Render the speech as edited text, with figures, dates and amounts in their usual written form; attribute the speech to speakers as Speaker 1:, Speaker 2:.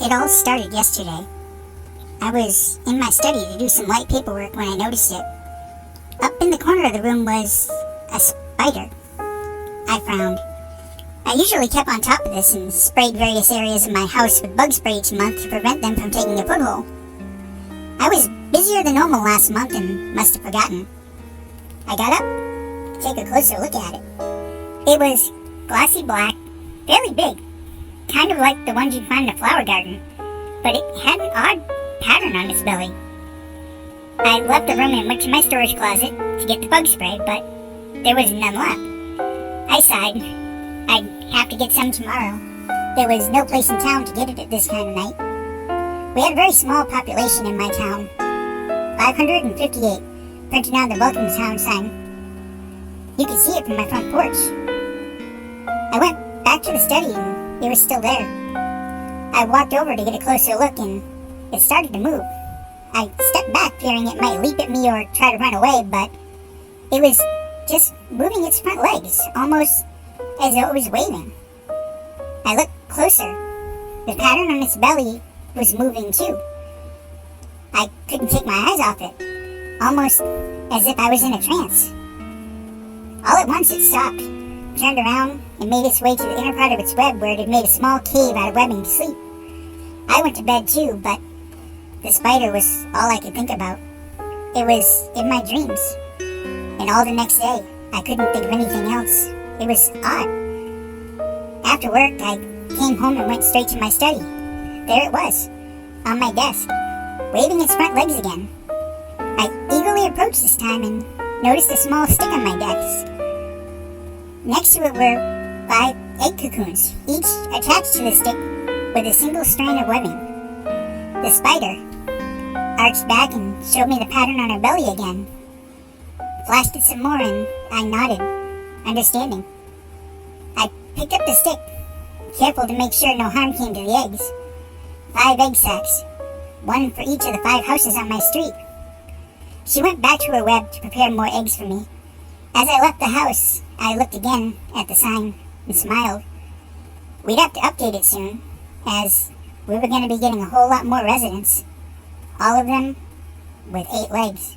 Speaker 1: It all started yesterday. I was in my study to do some light paperwork when I noticed it. Up in the corner of the room was a spider. I frowned. I usually kept on top of this and sprayed various areas of my house with bug spray each month to prevent them from taking a foothold. I was busier than normal last month and must have forgotten. I got up to take a closer look at it. It was glossy black, fairly big, kind of like the ones you'd find in a flower garden, but it had an odd pattern on its belly. I left the room and went to my storage closet to get the bug spray, but there was none left. I sighed. I'd have to get some tomorrow. There was no place in town to get it at this time of night. We had a very small population in my town. 558, printed on the welcome to town sign. You could see it from my front porch. I went back to the study and it was still there. I walked over to get a closer look and it started to move. I stepped back fearing it might leap at me or try to run away, but it was just moving its front legs, almost as though it was waving. I looked closer. The pattern on its belly was moving too. I couldn't take my eyes off it, almost as if I was in a trance. All at once it stopped, turned around, and made its way to the inner part of its web where it had made a small cave out of webbing to sleep. I went to bed too, but the spider was all I could think about. It was in my dreams, and all the next day I couldn't think of anything else. It was odd. After work, I came home and went straight to my study. There it was, on my desk, waving its front legs again. I eagerly approached this time and noticed a small stick on my desk. Next to it were 5 egg cocoons, each attached to the stick with a single strand of webbing. The spider arched back and showed me the pattern on her belly again. Flashed it some more and I nodded, understanding. I picked up the stick, careful to make sure no harm came to the eggs. 5 egg sacs, one for each of the 5 houses on my street. She went back to her web to prepare more eggs for me. As I left the house, I looked again at the sign and smiled. We'd have to update it soon, as we were going to be getting a whole lot more residents, all of them with 8 legs.